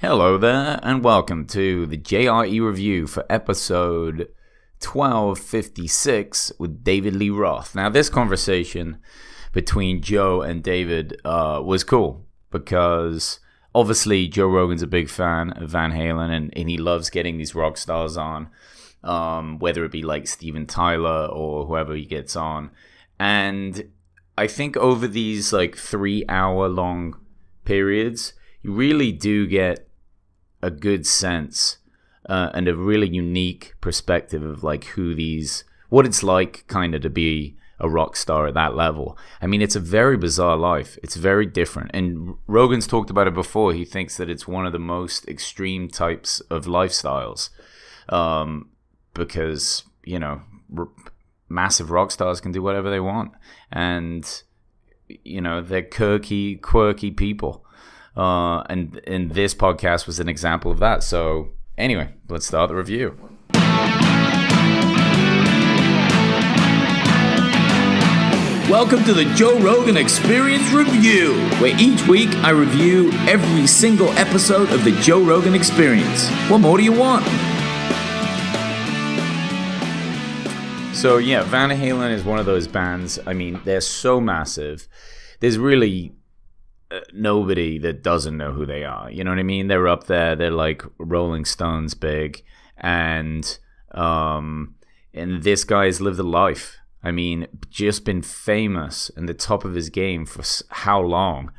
Hello there, and welcome to the JRE review for episode 1256 with David Lee Roth. Now, this conversation between Joe and David was cool because obviously Joe Rogan's a big fan of Van Halen and he loves getting these rock stars on, whether it be like Steven Tyler or whoever he gets on. And I think over these like 3-hour long periods, you really do get a good sense and a really unique perspective of like what it's like kind of to be a rock star at that level. I mean, it's a very bizarre life. It's very different. And Rogan's talked about it before. He thinks that it's one of the most extreme types of lifestyles because, you know, massive rock stars can do whatever they want. And, you know, they're quirky people. And this podcast was an example of that. So anyway, let's start the review. Welcome to the Joe Rogan Experience Review, where each week I review every single episode of the Joe Rogan Experience. What more do you want? So yeah, Van Halen is one of those bands. I mean, they're so massive. There's really nobody that doesn't know who they are. You know what I mean? They're up there. They're like Rolling Stones big. And this guy has lived a life. I mean, just been famous and the top of his game for how long?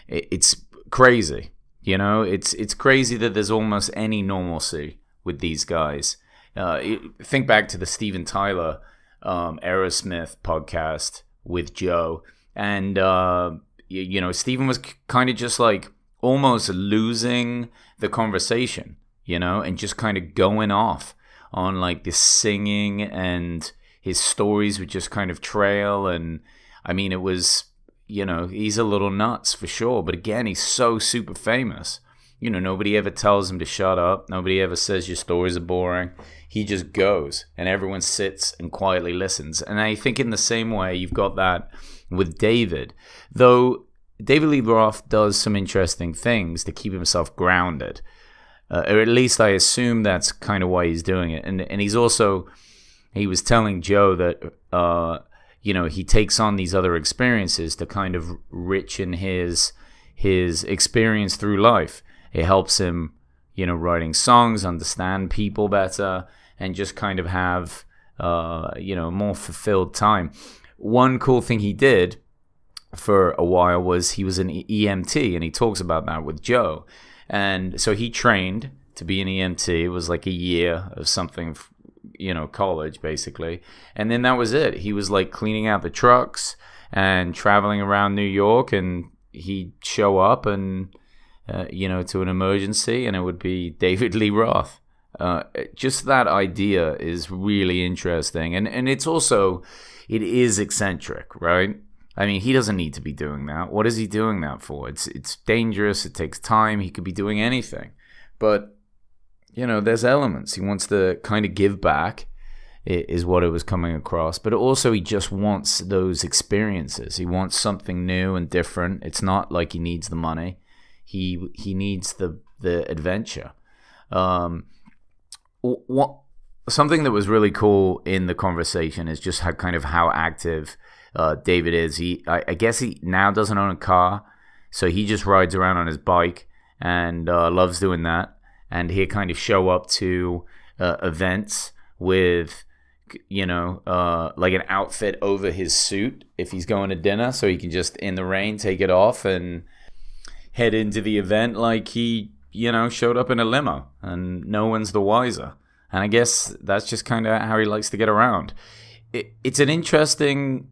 It's crazy. You know, it's crazy that there's almost any normalcy with these guys. Think back to the Steven Tyler Aerosmith podcast with Joe. And you know, Steven was kind of just like almost losing the conversation, you know, and just kind of going off on like this singing, and his stories would just kind of trail. And I mean, it was, you know, he's a little nuts for sure. But again, he's so super famous. You know, nobody ever tells him to shut up. Nobody ever says your stories are boring. He just goes and everyone sits and quietly listens. And I think in the same way, you've got that with David, though David Lee Roth does some interesting things to keep himself grounded, or at least I assume that's kind of why he's doing it. And he's also, he was telling Joe that you know, he takes on these other experiences to kind of richen his experience through life. It helps him, you know, writing songs, understand people better, and just kind of have you know, more fulfilled time. One cool thing he did for a while was he was an EMT, and he talks about that with Joe. And so he trained to be an EMT. It was like a year of something, you know, college basically. And then that was it. He was like cleaning out the trucks and traveling around New York, and he'd show up and, you know, to an emergency, and it would be David Lee Roth. Just that idea is really interesting. And it's also, it is eccentric, right? I mean, he doesn't need to be doing that. What is he doing that for? It's dangerous. It takes time. He could be doing anything. But, you know, there's elements. He wants to kind of give back, is what it was coming across. But also he just wants those experiences. He wants something new and different. It's not like he needs the money. He needs the adventure. Something that was really cool in the conversation is just how active David is. I guess he now doesn't own a car, so he just rides around on his bike and loves doing that. And he'll kind of show up to events with, you know, like an outfit over his suit if he's going to dinner, so he can just in the rain take it off and head into the event like he, you know, showed up in a limo, and no one's the wiser. And I guess that's just kind of how he likes to get around. It's an interesting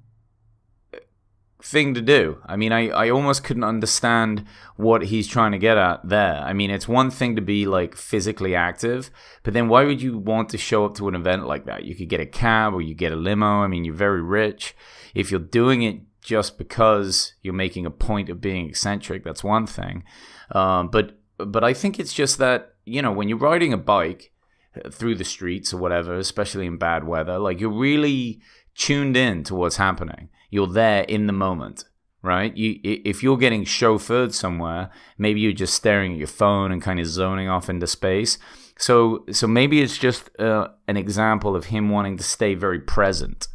thing to do. I mean, I almost couldn't understand what he's trying to get at there. I mean, it's one thing to be like physically active, but then why would you want to show up to an event like that? You could get a cab or you get a limo. I mean, you're very rich. If you're doing it just because you're making a point of being eccentric, that's one thing. But I think it's just that, you know, when you're riding a bike through the streets or whatever, especially in bad weather, like you're really tuned in to what's happening. You're there in the moment. right? If you're getting chauffeured somewhere, maybe you're just staring at your phone and kind of zoning off into space. So maybe it's just an example of him wanting to stay very present.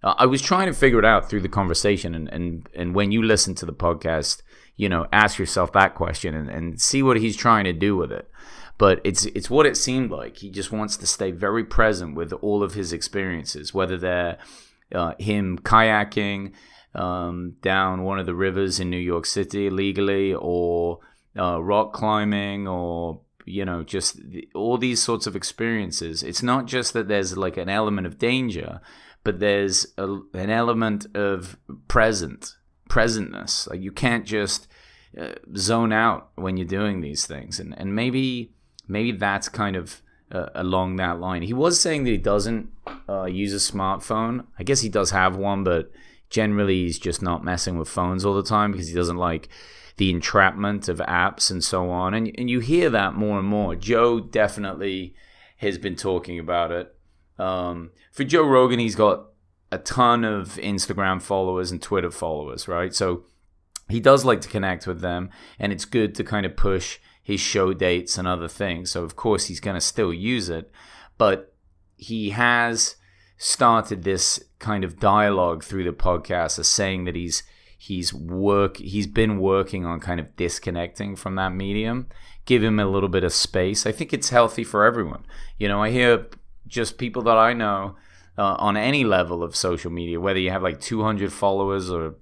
I was trying to figure it out through the conversation, and when you listen to the podcast, ask yourself that question and see what he's trying to do with it. But it's what it seemed like. He just wants to stay very present with all of his experiences, whether they're him kayaking down one of the rivers in New York City illegally, or rock climbing, or just all these sorts of experiences. It's not just that there's like an element of danger, but there's an element of presentness. Like you can't just zone out when you're doing these things, and maybe that's kind of along that line. He was saying that he doesn't use a smartphone. I guess he does have one, but generally he's just not messing with phones all the time because he doesn't like the entrapment of apps and so on. And you hear that more and more. Joe definitely has been talking about it. For Joe Rogan, he's got a ton of Instagram followers and Twitter followers, right? So he does like to connect with them, and it's good to kind of push his show dates and other things. So of course he's going to still use it, but he has started this kind of dialogue through the podcast as saying that he's been working on kind of disconnecting from that medium, give him a little bit of space. I think it's healthy for everyone. I hear just people that I know on any level of social media, whether you have like 200 followers or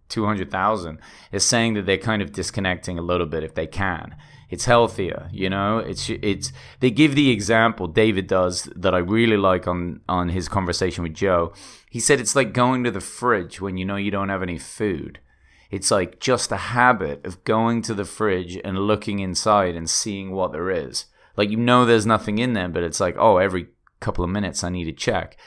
200,000, is saying that they're kind of disconnecting a little bit if they can. It's healthier, it's they give the example, David does, that I really like on his conversation with Joe. He said it's like going to the fridge when you don't have any food. It's like just a habit of going to the fridge and looking inside and seeing what there is. Like there's nothing in there, but it's like, oh, every couple of minutes I need to check.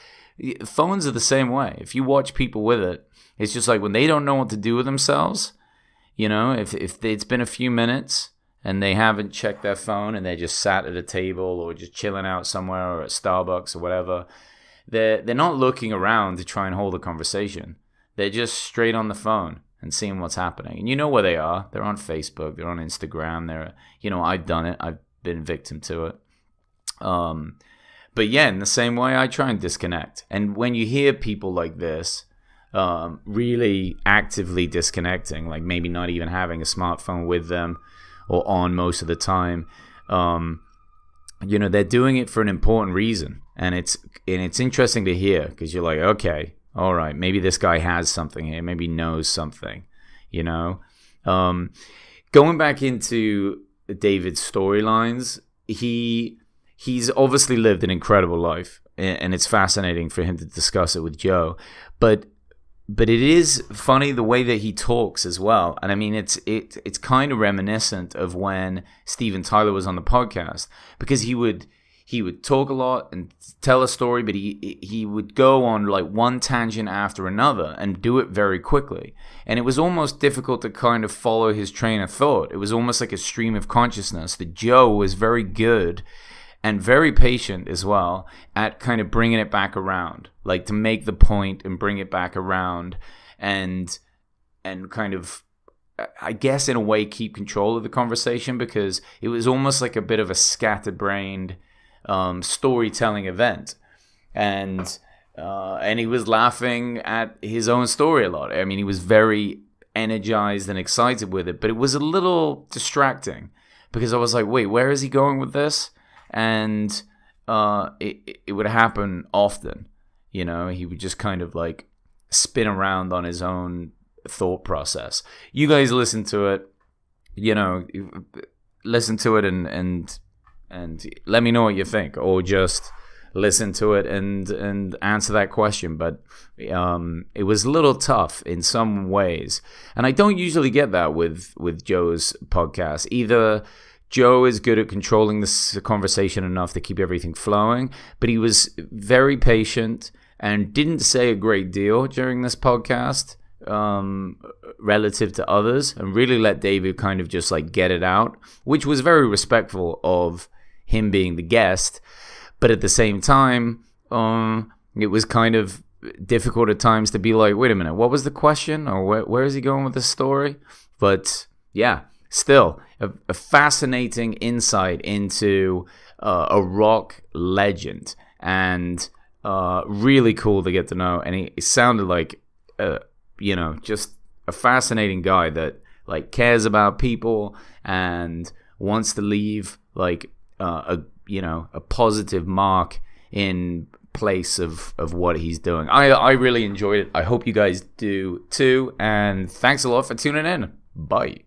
Phones are the same way. If you watch people with it, it's just like when they don't know what to do with themselves, if it's been a few minutes and they haven't checked their phone and they're just sat at a table or just chilling out somewhere or at Starbucks or whatever, they're not looking around to try and hold a conversation. They're just straight on the phone and seeing what's happening. And you know where they are. They're on Facebook. They're on Instagram. I've done it. I've been victim to it. But yeah, in the same way, I try and disconnect. And when you hear people like this, really actively disconnecting, like maybe not even having a smartphone with them or on most of the time, they're doing it for an important reason. And it's interesting to hear because you're like, okay, all right, maybe this guy has something here, maybe knows something, Going back into David's storylines, he's obviously lived an incredible life, and it's fascinating for him to discuss it with Joe. But it is funny the way that he talks as well. And I mean, it's kind of reminiscent of when Steven Tyler was on the podcast, because he would talk a lot and tell a story, but he would go on like one tangent after another and do it very quickly. And it was almost difficult to kind of follow his train of thought. It was almost like a stream of consciousness that Joe was very good and very patient as well at kind of bringing it back around, like to make the point and bring it back around and kind of, I guess in a way, keep control of the conversation, because it was almost like a bit of a scatterbrained storytelling event. And he was laughing at his own story a lot. I mean, he was very energized and excited with it, but it was a little distracting because I was like, wait, where is he going with this? And it would happen often, he would just kind of like spin around on his own thought process. You guys listen to it, listen to it and let me know what you think, or just listen to it and answer that question. But it was a little tough in some ways, and I don't usually get that with Joe's podcast. Either Joe is good at controlling this conversation enough to keep everything flowing, but he was very patient and didn't say a great deal during this podcast relative to others, and really let David kind of just like get it out, which was very respectful of him being the guest. But at the same time, it was kind of difficult at times to be like, wait a minute, what was the question, or where is he going with the story? But yeah, still a fascinating insight into a rock legend, and really cool to get to know. And he sounded like just a fascinating guy that like cares about people and wants to leave like a positive mark in place of what he's doing. I really enjoyed it. I hope you guys do too, and thanks a lot for tuning in. Bye.